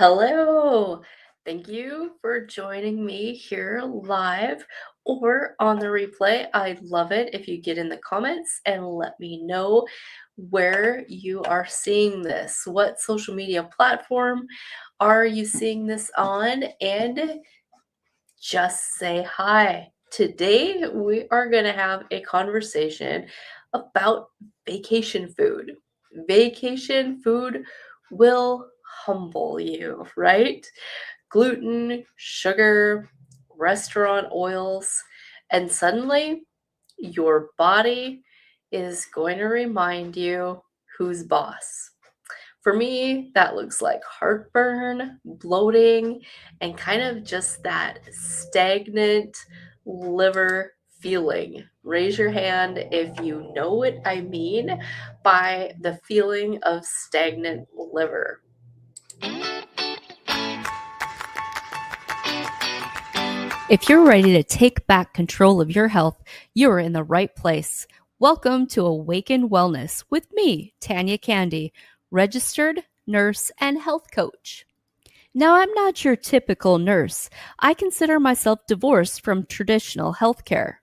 Hello. Thank you for joining me here live or on the replay. I love it if you get in the comments and let me know where you are seeing this. What social media platform are you seeing this on? And just say hi. Today, we are going to have a conversation about vacation food. Vacation food will humble you, right? Gluten, sugar, restaurant oils, and suddenly your body is going to remind you who's boss. For me, that looks like heartburn, bloating, and kind of just that stagnant liver feeling. Raise your hand if you know what I mean by the feeling of stagnant liver. If you're ready to take back control of your health, you're in the right place. Welcome to Awaken Wellness with me, Tanya Candy, registered nurse and health coach. Now, I'm not your typical nurse. I consider myself divorced from traditional healthcare.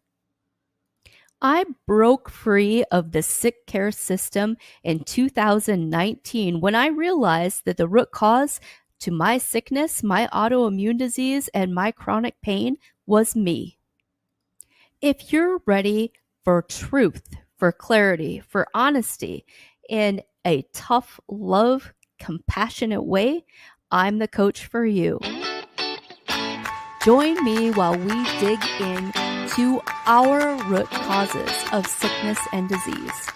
I broke free of the sick care system in 2019 when I realized that the root cause to my sickness, my autoimmune disease, and my chronic pain was me. If you're ready for truth, for clarity, for honesty in a tough, love, compassionate way, I'm the coach for you. Join me while we dig into our root causes of sickness and disease.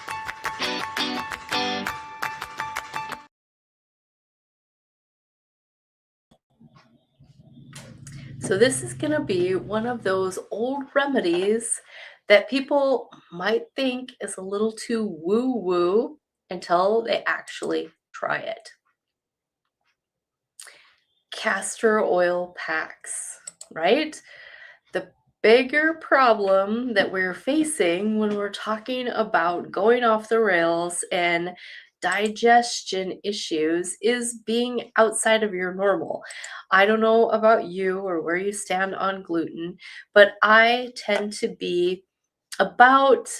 So, this is going to be one of those old remedies that people might think is a little too woo woo until they actually try it. Castor oil packs, right? The bigger problem that we're facing when we're talking about going off the rails and digestion issues is being outside of your normal. I don't know about you or where you stand on gluten, but I tend to be about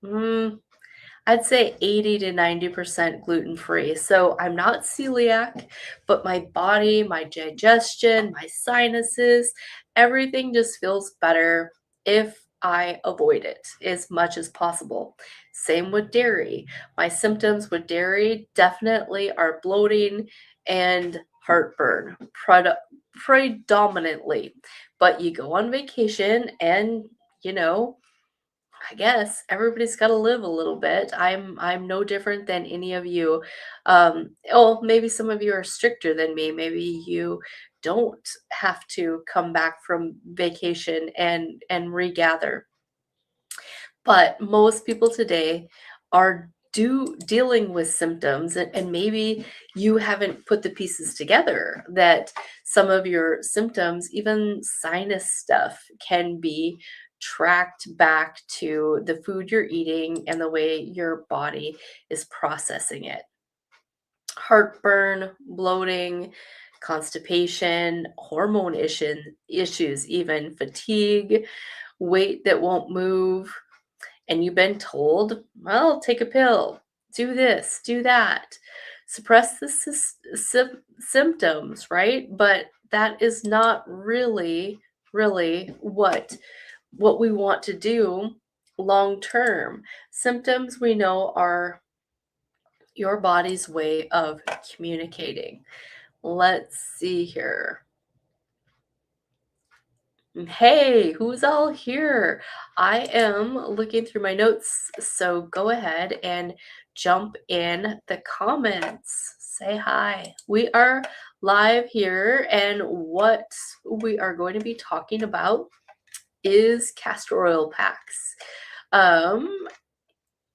I'd say 80 to 90% gluten free. So I'm not celiac, but my body, my digestion, my sinuses, everything just feels better if I avoid it as much as possible. Same with dairy. My symptoms with dairy definitely are bloating and heartburn predominantly. But you go on vacation and, you know, I guess everybody's got to live a little bit. I'm no different than any of you. Maybe some of you are stricter than me. Maybe you don't have to come back from vacation and regather. But most people today are dealing with symptoms, and maybe you haven't put the pieces together that some of your symptoms, even sinus stuff, can be tracked back to the food you're eating and the way your body is processing it. Heartburn, bloating, constipation, hormone issues, even fatigue, weight that won't move, and you've been told, well, take a pill, do this, do that, suppress the symptoms, right? But that is not really, really what we want to do long term. Symptoms we know are your body's way of communicating. Let's see here. Hey, who's all here? I am looking through my notes, so go ahead and jump in the comments. Say hi. We are live here, and what we are going to be talking about is castor oil packs.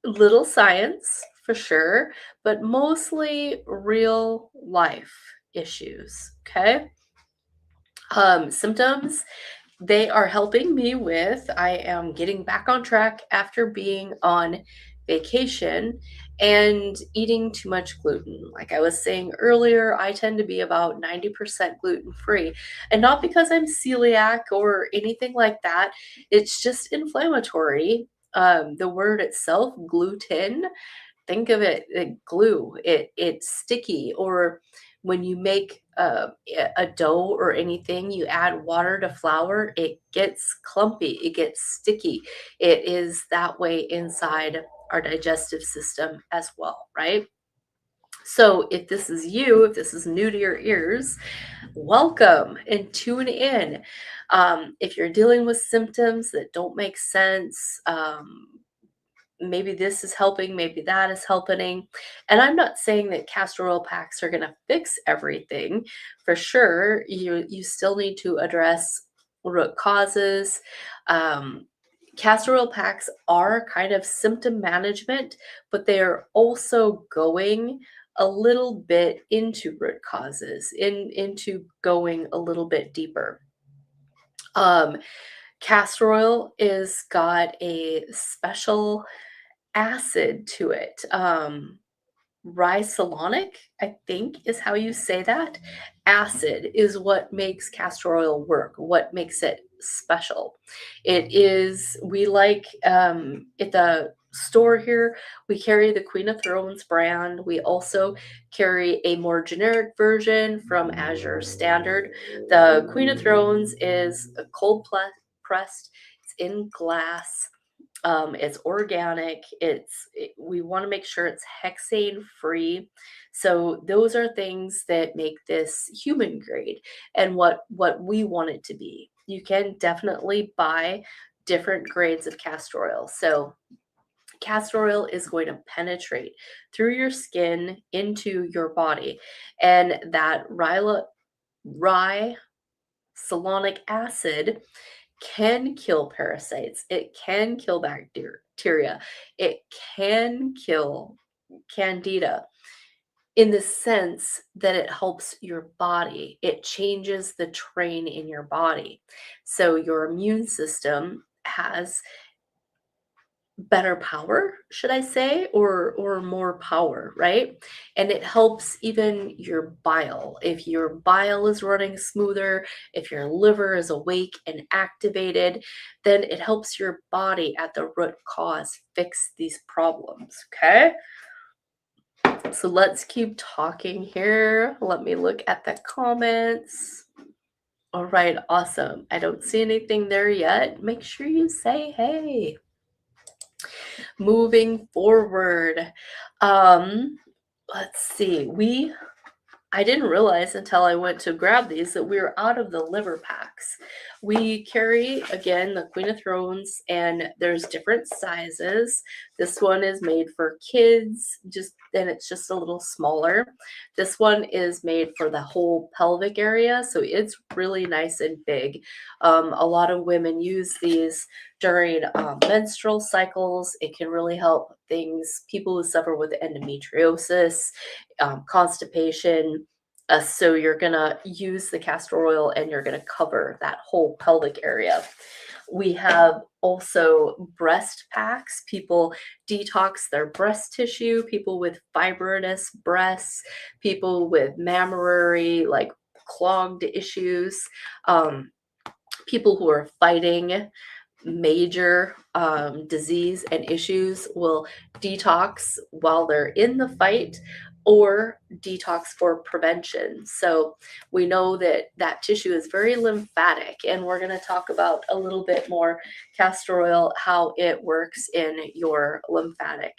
Little science for sure, but mostly real life issues, okay? Symptoms they are helping me with. I am getting back on track after being on vacation, and eating too much gluten. Like I was saying earlier, I tend to be about 90% gluten free, and not because I'm celiac or anything like that. It's just inflammatory. The word itself, gluten, think of it like glue. It's sticky. Or when you make a dough or anything, you add water to flour, it gets clumpy, it gets sticky. It is that way inside our digestive system as well, right? So if this is you, if this is new to your ears, welcome and tune in. If you're dealing with symptoms that don't make sense, maybe this is helping, maybe that is helping. And I'm not saying that castor oil packs are going to fix everything. For sure, you still need to address root causes. Castor oil packs are kind of symptom management, but they are also going a little bit into root causes, into going a little bit deeper. Castor oil is got a special acid to it. Ricillonic, I think is how you say that. Acid is what makes castor oil work, what makes it special. It is, we like at the store here, we carry the Queen of Thrones brand. We also carry a more generic version from Azure Standard. The Queen of Thrones is a cold pressed, it's in glass. It's organic. We want to make sure it's hexane free. So those are things that make this human grade and what we want it to be. You can definitely buy different grades of castor oil. So castor oil is going to penetrate through your skin into your body, and that ricillonic acid can kill parasites. It can kill bacteria. It can kill candida in the sense that it helps your body. It changes the terrain in your body. So your immune system has better power, should I say, or more power, right? And it helps even your bile. If your bile is running smoother, if your liver is awake and activated, then it helps your body at the root cause fix these problems, okay? So let's keep talking here. Let me look at the comments. All right, awesome. I don't see anything there yet. Make sure you say hey. Moving forward, let's see. I didn't realize until I went to grab these that we were out of the liver packs. We carry, again, the Queen of Thrones, and there's different sizes. This one is made for kids, and it's just a little smaller. This one is made for the whole pelvic area, so it's really nice and big. A lot of women use these during menstrual cycles. It can really help people who suffer with endometriosis, constipation. So you're gonna use the castor oil and you're gonna cover that whole pelvic area. We have also breast packs. People detox their breast tissue, people with fibrinous breasts, people with mammary, like clogged issues, people who are fighting major disease and issues will detox while they're in the fight or detox for prevention. So we know that that tissue is very lymphatic, and we're going to talk about a little bit more castor oil, how it works in your lymphatic.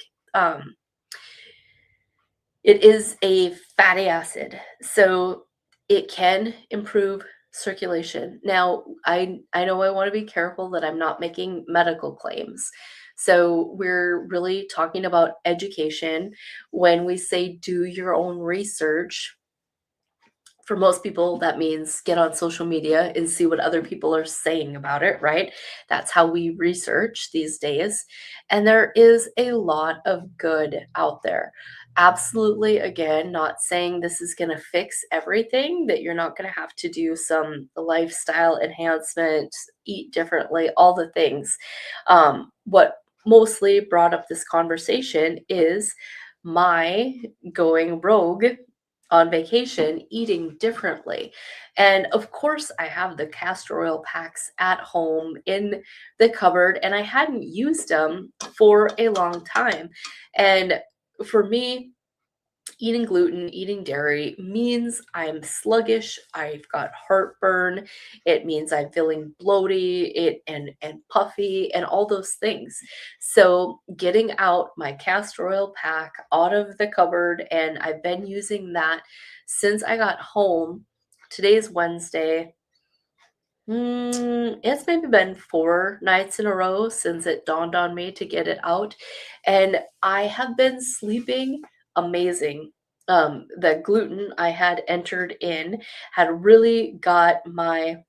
It is a fatty acid, so it can improve circulation. Now, I know I want to be careful that I'm not making medical claims. So we're really talking about education. When we say do your own research, for most people, that means get on social media and see what other people are saying about it, right? That's how we research these days. And there is a lot of good out there. Absolutely, again, not saying this is going to fix everything, that you're not going to have to do some lifestyle enhancement, eat differently, all the things. What mostly brought up this conversation is my going rogue on vacation, eating differently. And of course, I have the castor oil packs at home in the cupboard, and I hadn't used them for a long time. And for me, eating gluten, eating dairy means I'm sluggish, I've got heartburn, it means I'm feeling bloaty, and puffy and all those things. So getting out my castor oil pack out of the cupboard, and I've been using that since I got home. Today's Wednesday. It's maybe been 4 nights in a row since it dawned on me to get it out, and I have been sleeping amazing. The gluten I had entered in had really got my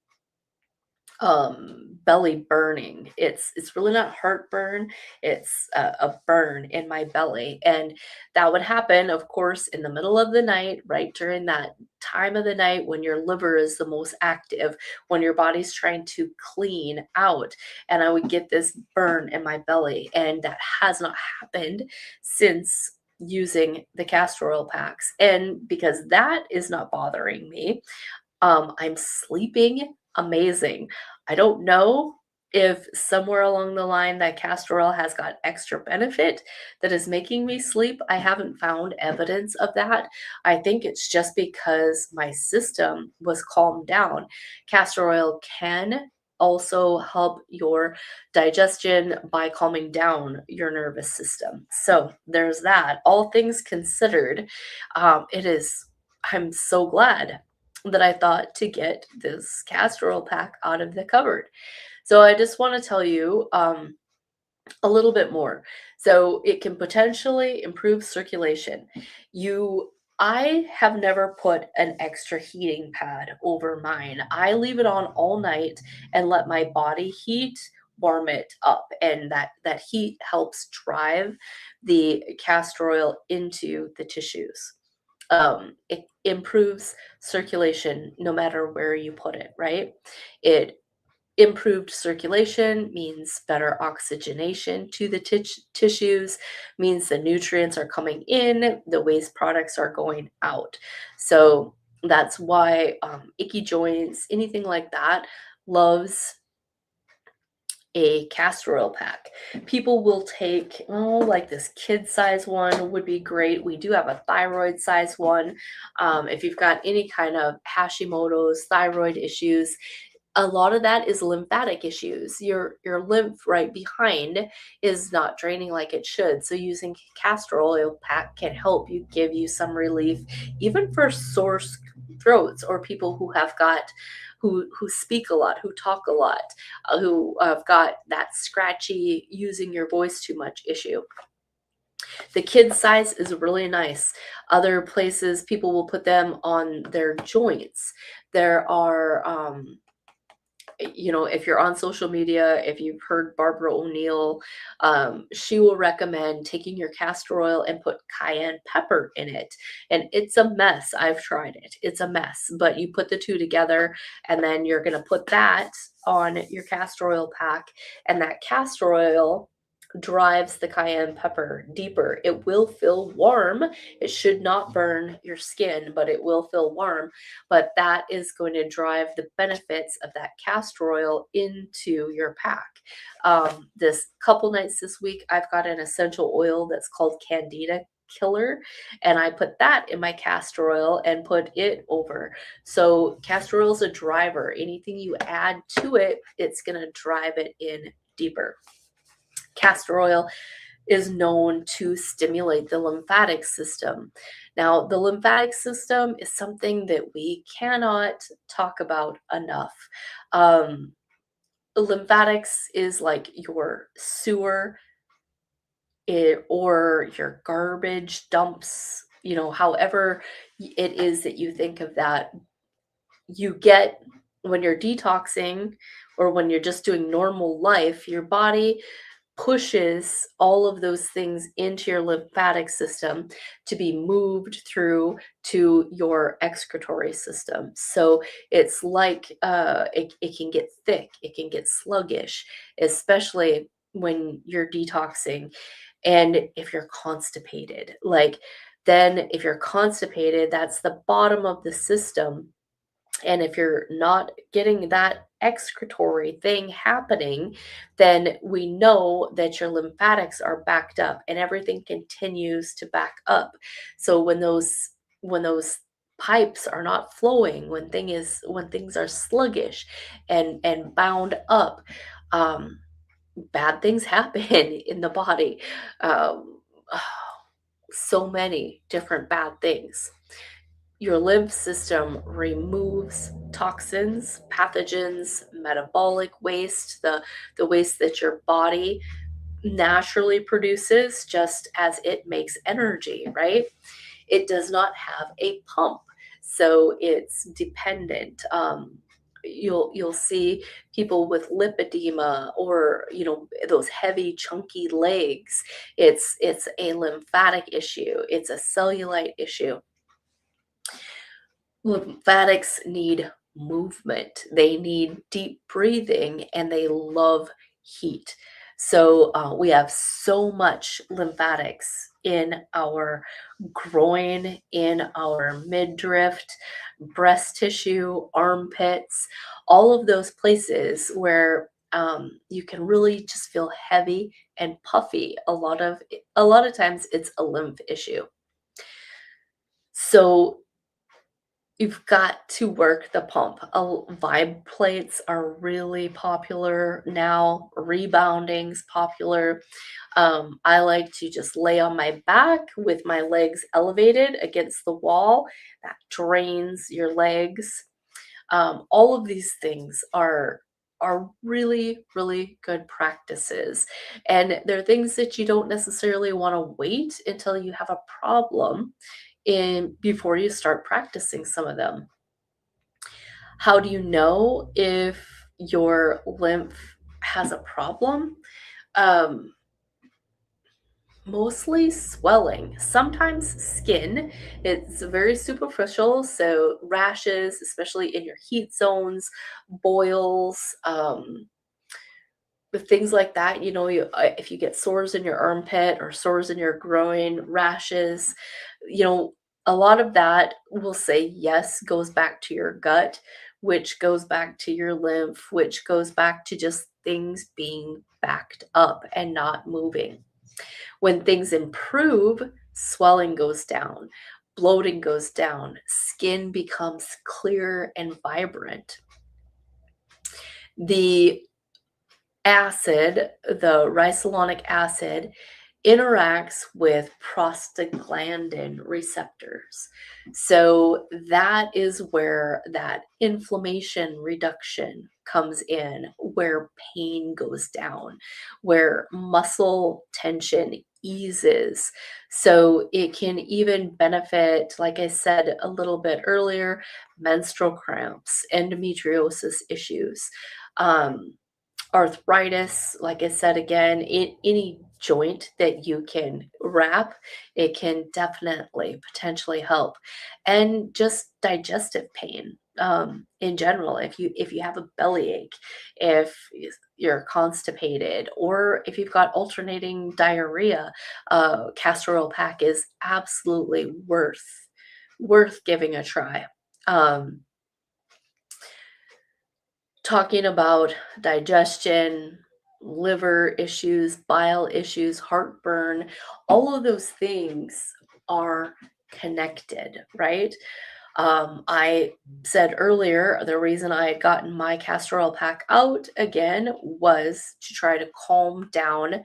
belly burning. It's really not heartburn, it's a burn in my belly, and that would happen, of course, in the middle of the night, right during that time of the night when your liver is the most active, when your body's trying to clean out. And I would get this burn in my belly, and that has not happened since using the castor oil packs. And because that is not bothering me, I'm sleeping amazing. I don't know if somewhere along the line that castor oil has got extra benefit that is making me sleep. I haven't found evidence of that. I think it's just because my system was calmed down. Castor oil can also help your digestion by calming down your nervous system. So there's that. All things considered, I'm so glad that I thought to get this castor oil pack out of the cupboard. So I just want to tell you a little bit more. So it can potentially improve circulation. I have never put an extra heating pad over mine. I leave it on all night and let my body heat warm it up, and that heat helps drive the castor oil into the tissues. It improves circulation no matter where you put it, right? It improved circulation means better oxygenation to the tissues, means the nutrients are coming in, the waste products are going out. So that's why icky joints, anything like that, loves a castor oil pack. People will take, like this kid size one would be great. We do have a thyroid size one. If you've got any kind of Hashimoto's, thyroid issues, a lot of that is lymphatic issues. Your lymph right behind is not draining like it should. So using castor oil pack can help you, give you some relief, even for sore throats, or people who have got who speak a lot, who talk a lot, who have got that scratchy, using your voice too much issue. The kid size is really nice. Other places, people will put them on their joints. There are if you're on social media, if you've heard Barbara O'Neill, she will recommend taking your castor oil and put cayenne pepper in it. And it's a mess. I've tried it. It's a mess. But you put the two together, and then you're going to put that on your castor oil pack. And that castor oil drives the cayenne pepper deeper. It will feel warm. It should not burn your skin, but it will feel warm. But that is going to drive the benefits of that castor oil into your pack. This couple nights this week, I've got an essential oil that's called Candida Killer, and I put that in my castor oil and put it over. So castor oil is a driver. Anything you add to it, it's going to drive it in deeper. Castor oil is known to stimulate the lymphatic system. Now, the lymphatic system is something that we cannot talk about enough. Lymphatics is like your sewer, or your garbage dumps, however it is that you think of that. You get, when you're detoxing or when you're just doing normal life, your body pushes all of those things into your lymphatic system to be moved through to your excretory system. So it's like it can get thick, it can get sluggish, especially when you're detoxing. And if you're constipated, then if you're constipated, that's the bottom of the system. And if you're not getting that excretory thing happening, then we know that your lymphatics are backed up and everything continues to back up. So when those pipes are not flowing, when things are sluggish and bound up, um, bad things happen in the body. Um, so many different bad things. Your lymph system removes toxins, pathogens, metabolic waste, the waste that your body naturally produces just as it makes energy, right? It does not have a pump, so it's dependent. You'll see people with lipedema, or those heavy chunky legs. It's a lymphatic issue, it's a cellulite issue. Lymphatics need movement, they need deep breathing, and they love heat. So we have so much lymphatics in our groin, in our midriff, breast tissue, armpits, all of those places where you can really just feel heavy and puffy. A lot of times it's a lymph issue. So you've got to work the pump. Vibe plates are really popular now. Rebounding's popular. I like to just lay on my back with my legs elevated against the wall. That drains your legs. All of these things are really, really good practices. And they're things that you don't necessarily want to wait until you have a problem in before you start practicing some of them. How do you know if your lymph has a problem? Um, Mostly swelling, sometimes skin. It's very superficial, so rashes, especially in your heat zones, boils, with things like that. If you get sores in your armpit or sores in your groin, rashes, you know, a lot of that will say yes goes back to your gut, which goes back to your lymph, which goes back to just things being backed up and not moving. When things improve, swelling goes down, bloating goes down, skin becomes clear and vibrant. The the ricillonic acid, interacts with prostaglandin receptors. So that is where that inflammation reduction comes in, where pain goes down, where muscle tension eases. So it can even benefit, like I said a little bit earlier, menstrual cramps, endometriosis issues. Um, Arthritis, like I said again, any joint that you can wrap, it can definitely potentially help. And just digestive pain in general. If you have a bellyache, if you're constipated, or if you've got alternating diarrhea, castoroil pack is absolutely worth giving a try. Um, Talking about digestion, liver issues, bile issues, heartburn, all of those things are connected, right? I said earlier the reason I had gotten my castor oil pack out again was to try to calm down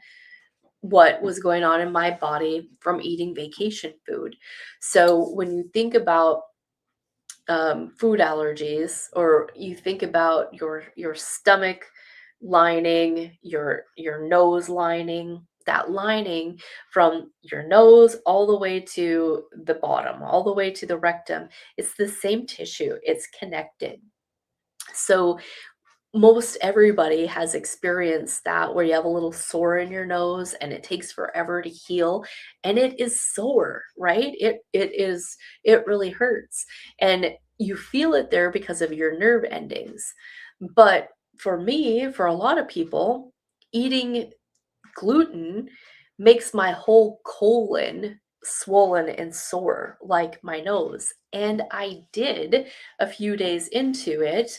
what was going on in my body from eating vacation food. So when you think about food allergies, or you think about your stomach lining, your nose lining, that lining from your nose all the way to the bottom, all the way to the rectum, it's the same tissue, it's connected. So most everybody has experienced that, where you have a little sore in your nose and it takes forever to heal, and it is sore, right? It really hurts, and you feel it there because of your nerve endings. But for me, for a lot of people, eating gluten makes my whole colon swollen and sore like my nose. And I did, a few days into it,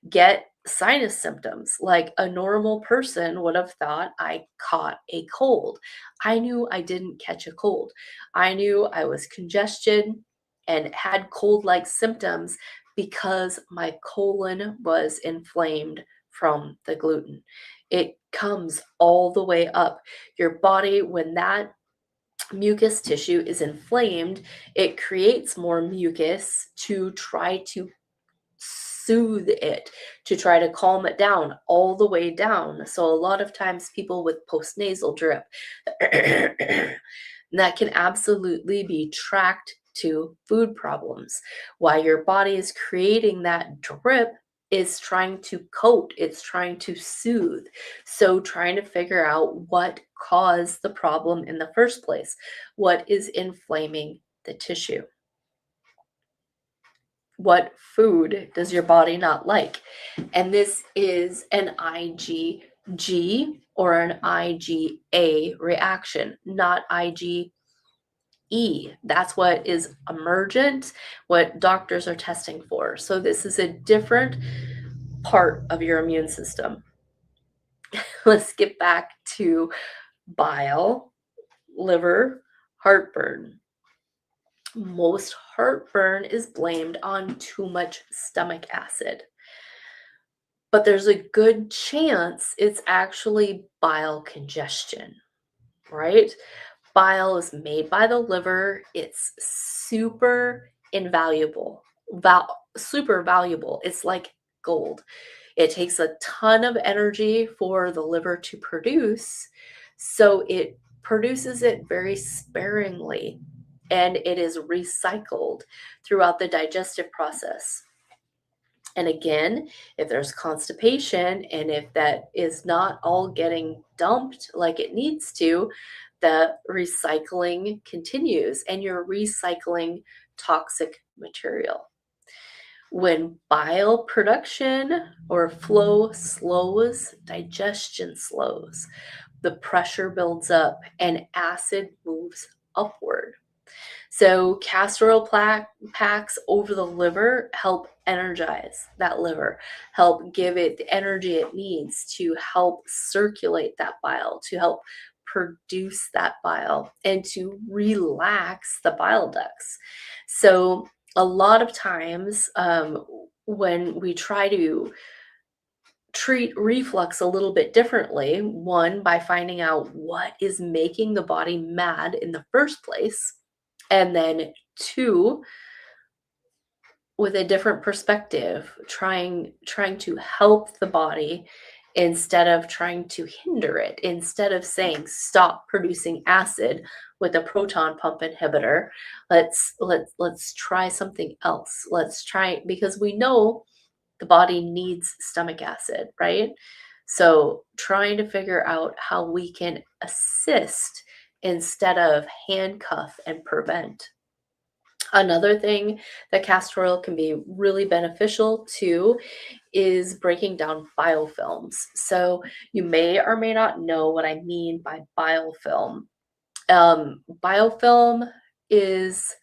get sinus symptoms. Like a normal person would have thought I caught a cold. I knew I didn't catch a cold. I knew I was congested and had cold-like symptoms because my colon was inflamed from the gluten. It comes all the way up. Your body, when that mucus tissue is inflamed, it creates more mucus to try to soothe it, to try to calm it down all the way down. So a lot of times people with postnasal drip, that can absolutely be tracked to food problems. Why your body is creating that drip is trying to coat, it's trying to soothe. So trying to figure out what caused the problem in the first place, what is inflaming the tissue. What food does your body not like? And this is an IgG or an IgA reaction, not IgE. That's what is emergent, what doctors are testing for. So this is a different part of your immune system. Let's get back to bile, liver, heartburn. Most heartburn is blamed on too much stomach acid. But there's a good chance it's actually bile congestion, right? Bile is made by the liver. It's super invaluable, super valuable. It's like gold. It takes a ton of energy for the liver to produce, so it produces it very sparingly, and it is recycled throughout the digestive process. And again, if there's constipation and if that is not all getting dumped like it needs to, the recycling continues and you're recycling toxic material. When bile production or flow slows, digestion slows, the pressure builds up and acid moves upward. So castoroil packs over the liver help energize that liver, help give it the energy it needs to help circulate that bile, to help produce that bile, and to relax the bile ducts. So a lot of times when we try to treat reflux a little bit differently, one, by finding out what is making the body mad in the first place, and then two, with a different perspective, trying to help the body instead of trying to hinder it, instead of saying stop producing acid with a proton pump inhibitor. Let's try something else. Let's try, because we know the body needs stomach acid, right? So trying to figure out how we can assist instead of handcuff and prevent. Another thing that castor oil can be really beneficial to is breaking down biofilms. So you may or may not know what I mean by biofilm. Biofilm is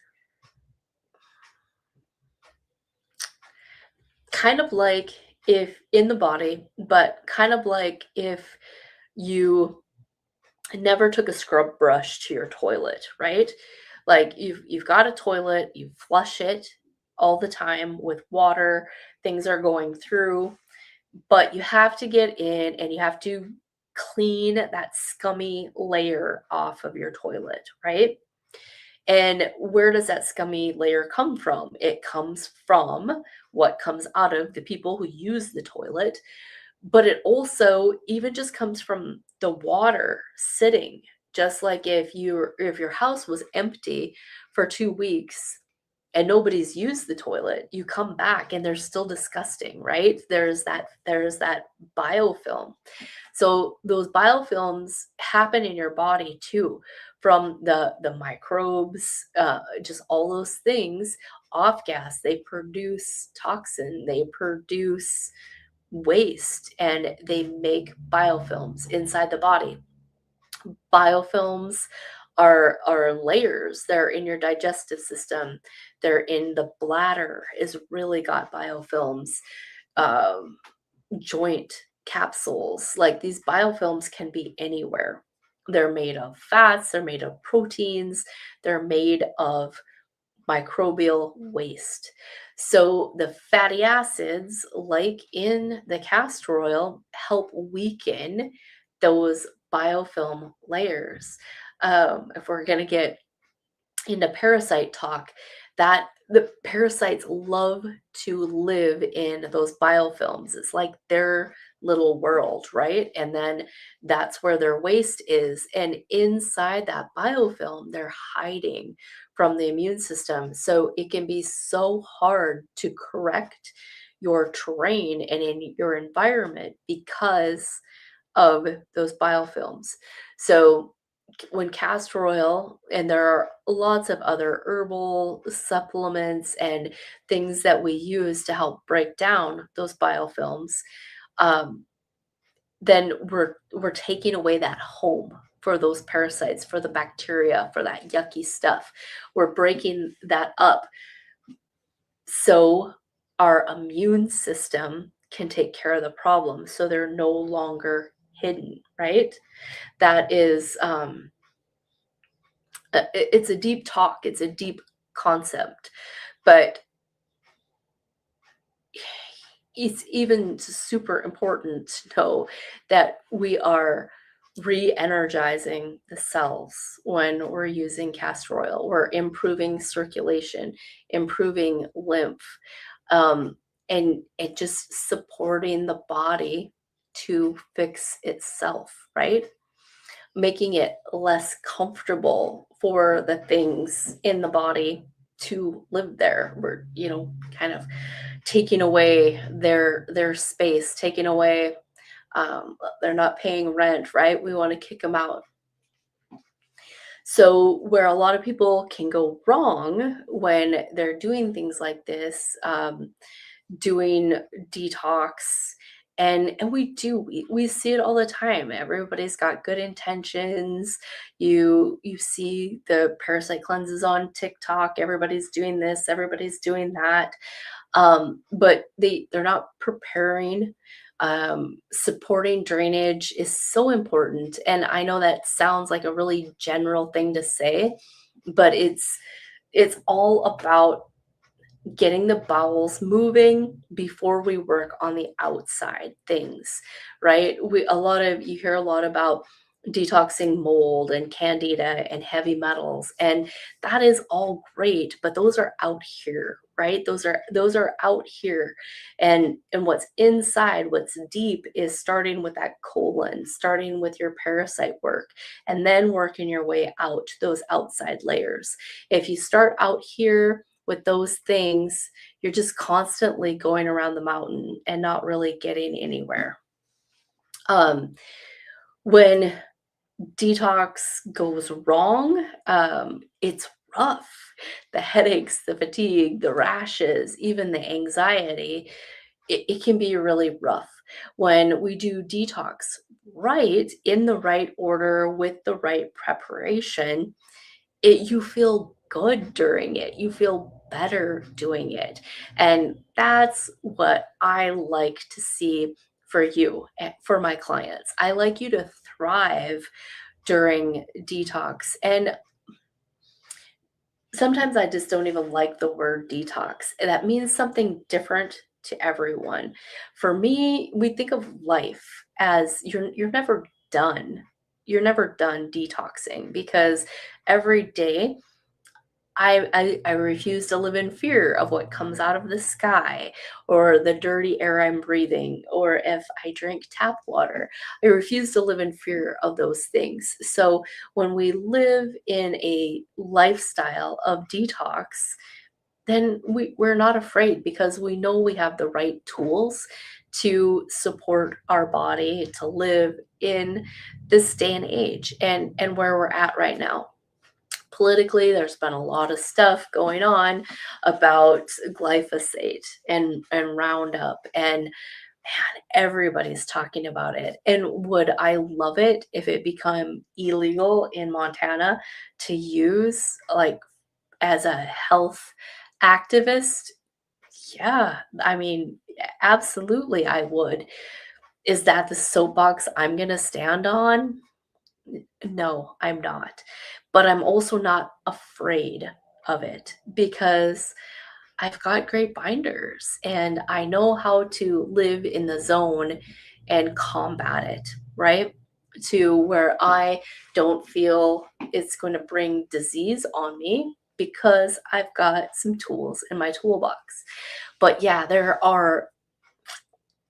kind of like if in the body, but kind of like if you never took a scrub brush to your toilet, right? Like you've got a toilet, you flush it all the time with water, things are going through, but you have to get in and you have to clean that scummy layer off of your toilet, right? And where does that scummy layer come from? It comes from what comes out of the people who use the toilet, but it also even just comes from the water sitting. Just like if your house was empty for 2 weeks and nobody's used the toilet, you come back and they're still disgusting, right? There's that biofilm. So those biofilms happen in your body too, from the microbes, just all those things. Off gas, they produce toxin, they produce waste, and they make biofilms inside the body. Biofilms are layers. They're in your digestive system. They're in the bladder, is really got biofilms. Um, Joint capsules. Like, these biofilms can be anywhere. They're made of fats, they're made of proteins, they're made of microbial waste. So the fatty acids, like in the castor oil, help weaken those biofilm layers. If we're going to get into parasite talk, that the parasites love to live in those biofilms. It's like their little world, right? And then that's where their waste is. And inside that biofilm, they're hiding from the immune system. So it can be so hard to correct your terrain and in your environment because of those biofilms. So when castor oil, and there are lots of other herbal supplements and things that we use to help break down those biofilms, um, then we're taking away that home for those parasites, for the bacteria, for that yucky stuff. We're breaking that up so our immune system can take care of the problem, so they're no longer hidden, right? That is it's a deep talk, it's a deep concept, but it's even super important to know that we are re-energizing the cells when we're using castor oil. We're improving circulation, improving lymph, and it just supporting the body to fix itself, right? Making it less comfortable for the things in the body to live there. We're, kind of taking away their space, taking away, they're not paying rent, right? We want to kick them out. So where a lot of people can go wrong when they're doing things like this, doing detox, and we see it all the time. Everybody's got good intentions. You see the parasite cleanses on TikTok. Everybody's doing this, everybody's doing that, but they're not preparing. Supporting drainage is so important, and I know that sounds like a really general thing to say, but it's all about getting the bowels moving before we work on the outside things, right? You hear a lot about detoxing mold and candida and heavy metals, and that is all great, but those are out here, right? Those are out here, and what's inside, what's deep, is starting with that colon, starting with your parasite work, and then working your way out those outside layers. If you start out here with those things, you're just constantly going around the mountain and not really getting anywhere. When detox goes wrong, it's rough. The headaches, the fatigue, the rashes, even the anxiety, it can be really rough. When we do detox right, in the right order, with the right preparation, you feel good during it. You feel better doing it. And that's what I like to see for you, for my clients. I like you to thrive during detox. And sometimes I just don't even like the word detox. That means something different to everyone. For me, we think of life as you're never done. You're never done detoxing, because every day I refuse to live in fear of what comes out of the sky, or the dirty air I'm breathing, or if I drink tap water. I refuse to live in fear of those things. So when we live in a lifestyle of detox, then we're not afraid, because we know we have the right tools to support our body to live in this day and age, and where we're at right now. Politically, there's been a lot of stuff going on about glyphosate and Roundup, and Everybody's talking about it. And would I love it if it become illegal in Montana to use, like, as a health activist? Yeah, I mean, absolutely I would. Is that the soapbox I'm gonna stand on? No, I'm not. But I'm also not afraid of it because I've got great binders and I know how to live in the zone and combat it, right? To where I don't feel it's going to bring disease on me because I've got some tools in my toolbox. But yeah, there are,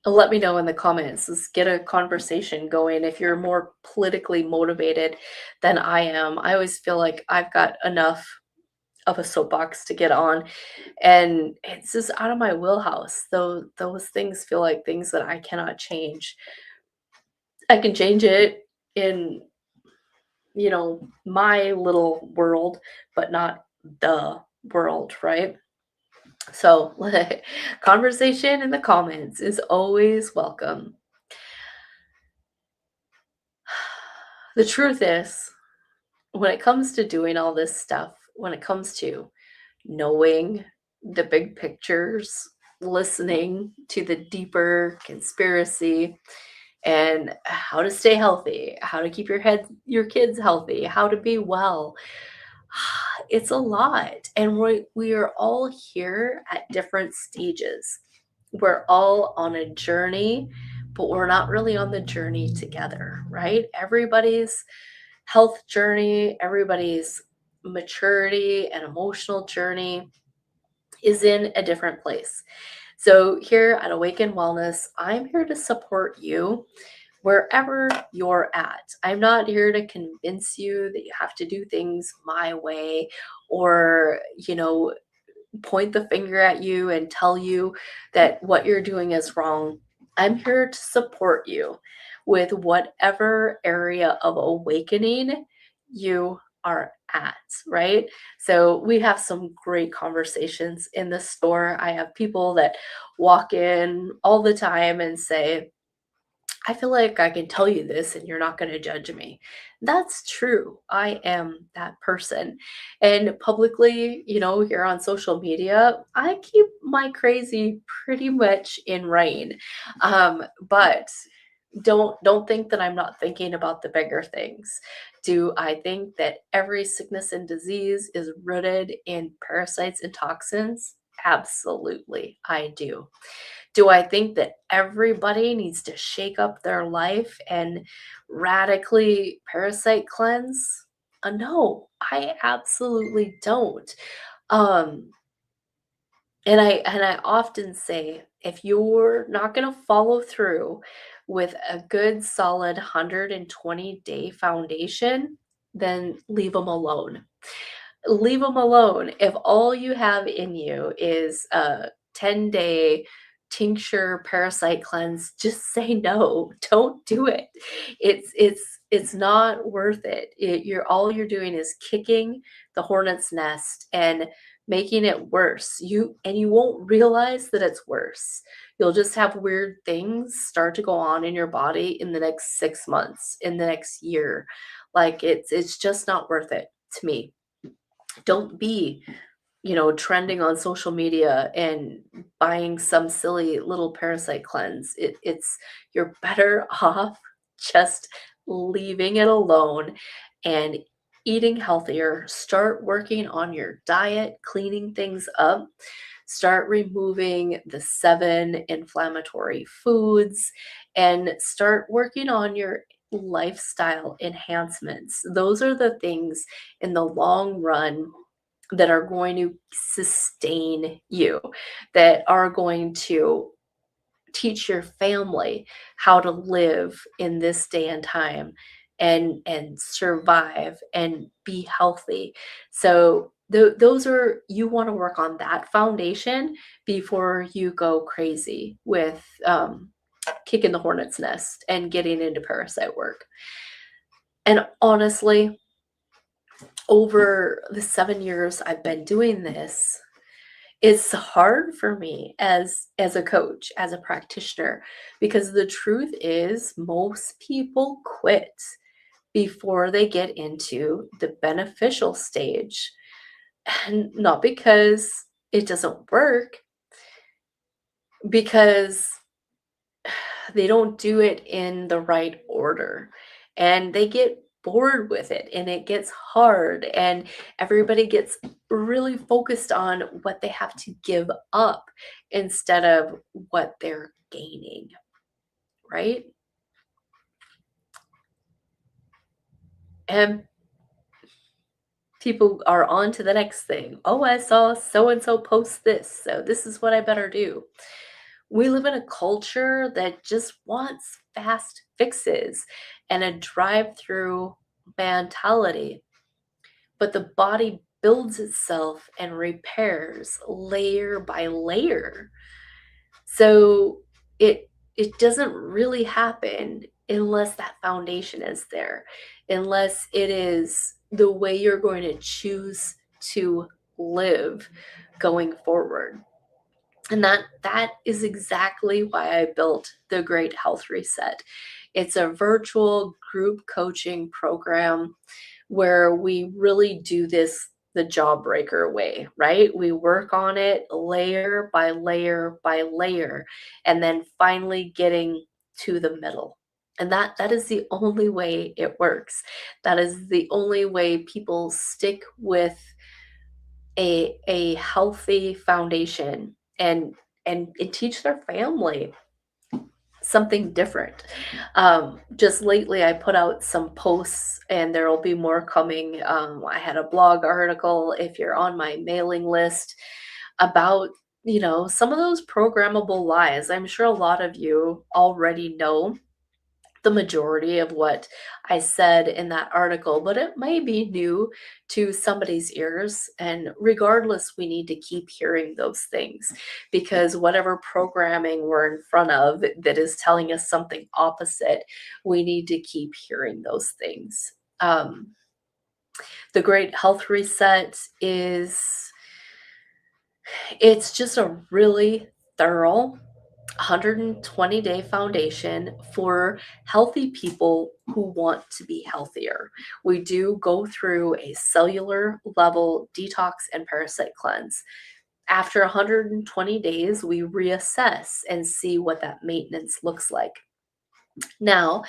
let me know in the comments. Let's get a conversation going if you're more politically motivated than I am. I always feel like I've got enough of a soapbox to get on, and it's just out of my wheelhouse. Though those things feel like things that I cannot change. I can change it in, my little world, but not the world, right? So, conversation in the comments is always welcome. The truth is, when it comes to doing all this stuff, when it comes to knowing the big pictures, listening to the deeper conspiracy, and how to stay healthy, how to keep your kids healthy, how to be well. It's a lot. And we are all here at different stages. We're all on a journey, but we're not really on the journey together, right? Everybody's health journey, everybody's maturity and emotional journey is in a different place. So, here at Awaken Wellness, I'm here to support you wherever you're at. I'm not here to convince you that you have to do things my way or, point the finger at you and tell you that what you're doing is wrong. I'm here to support you with whatever area of awakening you are at, right? So we have some great conversations in the store. I have people that walk in all the time and say, I feel like I can tell you this and you're not going to judge me. That's true. I am that person. And publicly, here on social media, I keep my crazy pretty much in rein. But don't think that I'm not thinking about the bigger things. Do I think that every sickness and disease is rooted in parasites and toxins? Absolutely, I do. Do I think that everybody needs to shake up their life and radically parasite cleanse? No, I absolutely don't. Um, and I often say, if you're not going to follow through with a good solid 120-day foundation, then leave them alone. Leave them alone. If all you have in you is a 10-day tincture parasite cleanse, just say no. Don't do it. It's not worth it. You're all you're doing is kicking the hornet's nest and making it worse. You won't realize that it's worse. You'll just have weird things start to go on in your body in the next 6 months, in the next year. Like it's just not worth it to me. Don't be, trending on social media and buying some silly little parasite cleanse. You're better off just leaving it alone and eating healthier. Start working on your diet, cleaning things up. Start removing the 7 inflammatory foods and start working on your lifestyle enhancements. Those are the things in the long run that are going to sustain you, that are going to teach your family how to live in this day and time and survive and be healthy. So those are, you want to work on that foundation before you go crazy with kicking the hornet's nest and getting into parasite work. And honestly, over the 7 years I've been doing this, It's hard for me as a coach, as a practitioner, because the truth is most people quit before they get into the beneficial stage. And not because it doesn't work, because they don't do it in the right order. And they get bored with it and it gets hard and everybody gets really focused on what they have to give up instead of what they're gaining, right? And people are on to the next thing. Oh, I saw so and so post this, so this is what I better do. We live in a culture that just wants fast fixes and a drive through mentality, but the body builds itself and repairs layer by layer. So it doesn't really happen unless that foundation is there, unless it is the way you're going to choose to live going forward. And that is exactly why I built the Great Health Reset. It's a virtual group coaching program where we really do this the jawbreaker way, right? We work on it layer by layer by layer, and then finally getting to the middle. And that is the only way it works. That is the only way people stick with a healthy foundation and teach their family something different. Just lately, I put out some posts, and there will be more coming. I had a blog article, if you're on my mailing list, about some of those programmable lies. I'm sure a lot of you already know the majority of what I said in that article, but it may be new to somebody's ears. And regardless, we need to keep hearing those things because whatever programming we're in front of that is telling us something opposite, we need to keep hearing those things. The Great Health Reset it's just a really thorough 120-day foundation for healthy people who want to be healthier. We do go through a cellular level detox and parasite cleanse. After 120 days, we reassess and see what that maintenance looks like. Now,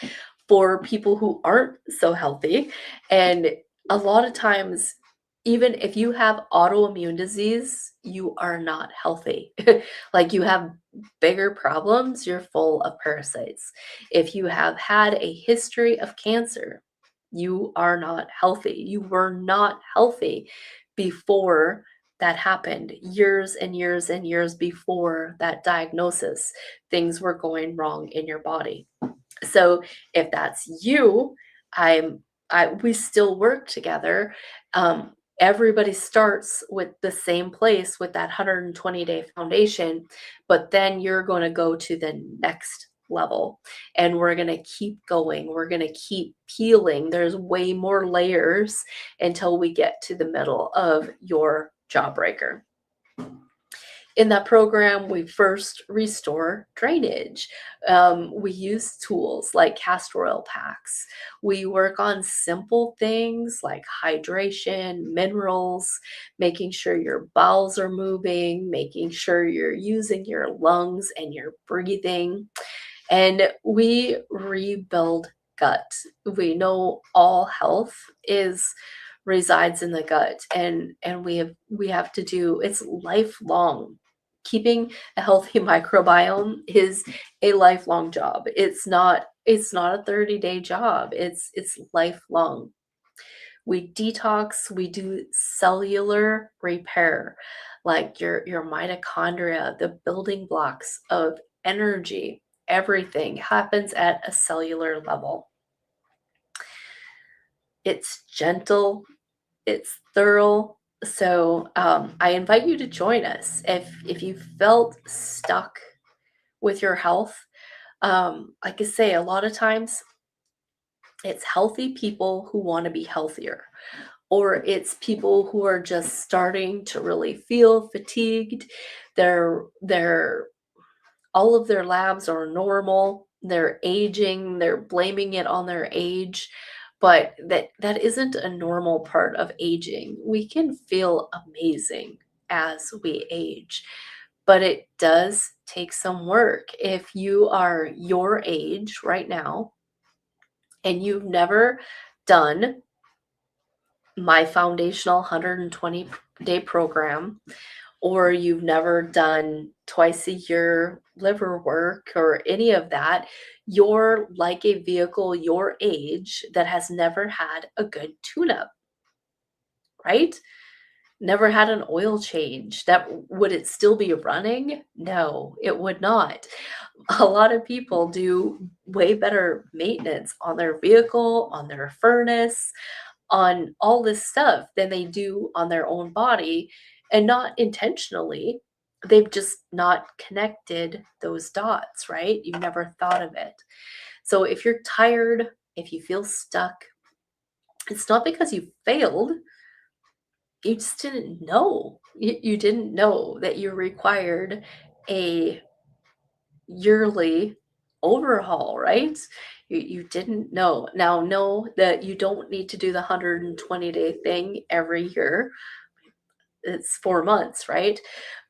for people who aren't so healthy, and a lot of times, even if you have autoimmune disease, you are not healthy. Like you have bigger problems, you're full of parasites. If you have had a history of cancer, you are not healthy. You were not healthy before that happened, years and years and years before that diagnosis. Things were going wrong in your body. So if that's you, we still work together. Everybody starts with the same place with that 120-day foundation, but then you're going to go to the next level and we're going to keep going. We're going to keep peeling. There's way more layers until we get to the middle of your jawbreaker. In that program, we first restore drainage. We use tools like castoroil packs. We work on simple things like hydration, minerals, making sure your bowels are moving, making sure you're using your lungs and you're breathing. And we rebuild gut. We know all health resides in the gut, and we have to do it's lifelong. Keeping a healthy microbiome is a lifelong job. It's not a 30-day job. It's lifelong. We detox, we do cellular repair, like your mitochondria, the building blocks of energy. Everything happens at a cellular level. It's gentle, it's thorough. So I invite you to join us if you felt stuck with your health. Like I say, a lot of times It's healthy people who want to be healthier, or it's people who are just starting to really feel fatigued. They're all of their labs are normal. They're aging, they're blaming it on their age, but that isn't a normal part of aging. We can feel amazing as we age, but it does take some work. If you are your age right now and you've never done my foundational 120-day program, or you've never done twice a year liver work or any of that, you're like a vehicle your age that has never had a good tune up, right? Never had an oil change. That would it still be running? No, it would not. A lot of people do way better maintenance on their vehicle, on their furnace, on all this stuff than they do on their own body, and not intentionally. They've just not connected those dots, right? You've never thought of it. So if you're tired, if you feel stuck, it's not because you failed. You just didn't know. You didn't know that you required a yearly overhaul, right? You didn't know. Now know that you don't need to do the 120-day thing every year. It's 4 months, right?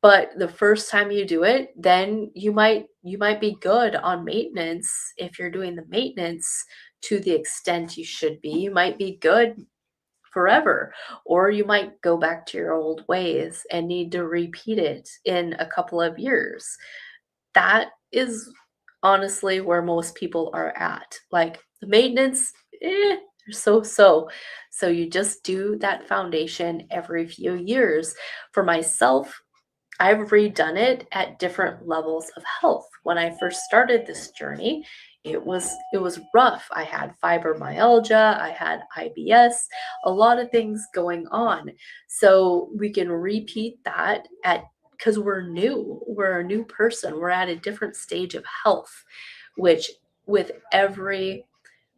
But the first time you do it, then you might be good on maintenance. If you're doing the maintenance to the extent you should be, you might be good forever, or you might go back to your old ways and need to repeat it in a couple of years. That is honestly where most people are at. Like the maintenance, they're so. So you just do that foundation every few years. For myself, I've redone it at different levels of health. When I first started this journey, it was rough. I had fibromyalgia, I had IBS, a lot of things going on. So we can repeat that at because we're a new person, we're at a different stage of health, which with every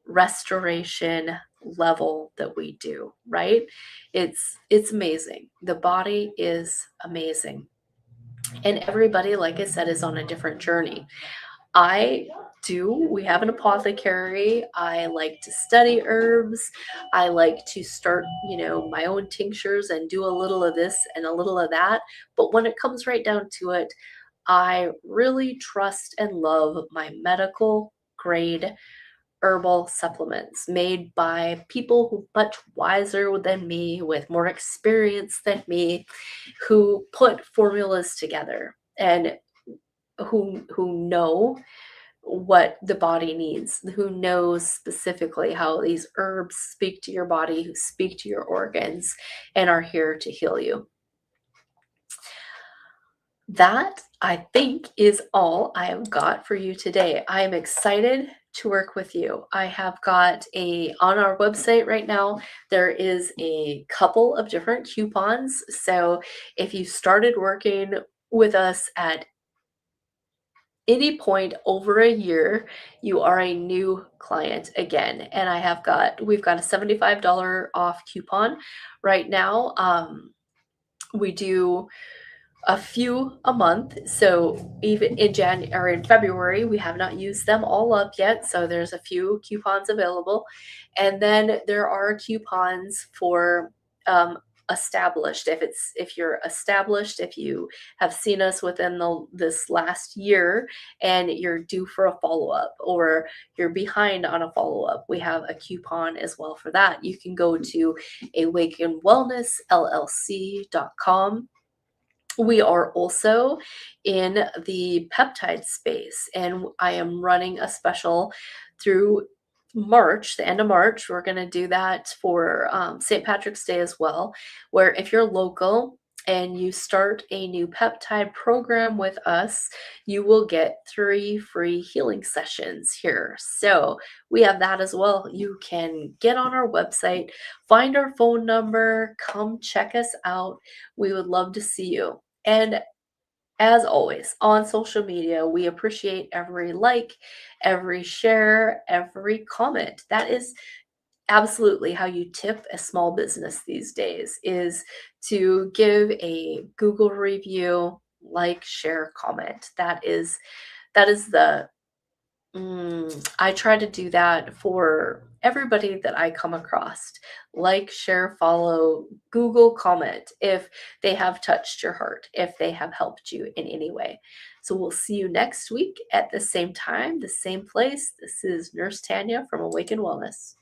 restoration level that we do, right? It's amazing. The body is amazing. And everybody, like I said, is on a different journey. We have an apothecary. I like to study herbs. I like to start, my own tinctures and do a little of this and a little of that. But when it comes right down to it, I really trust and love my medical grade herbal supplements made by people who much wiser than me, with more experience than me, who put formulas together and who know what the body needs, who knows specifically how these herbs speak to your body, who speak to your organs, and are here to heal you. That, I think, is all I have got for you today. I am excited to work with you. I have got on our website right now, there is a couple of different coupons. So if you started working with us at any point over a year, you are a new client again. And we've got a $75 off coupon right now. We do a few a month. So even in January or in February, we have not used them all up yet. So there's a few coupons available. And then there are coupons for established. If you're established, if you have seen us within this last year and you're due for a follow-up, or you're behind on a follow-up, we have a coupon as well for that. You can go to awakenwellnessllc.com. We are also in the peptide space, and I am running a special through March, the end of March. We're going to do that for St. Patrick's Day as well, where if you're local and you start a new peptide program with us, you will get 3 free healing sessions here. So we have that as well. You can get on our website, find our phone number, come check us out. We would love to see you. And as always, on social media, we appreciate every like, every share, every comment. That is absolutely how you tip a small business these days, is to give a Google review, like, share, comment. That is the I try to do that for everybody that I come across. Like, share, follow, Google, comment if they have touched your heart, if they have helped you in any way. So we'll see you next week at the same time, the same place. This is Nurse Tanya from Awaken Wellness.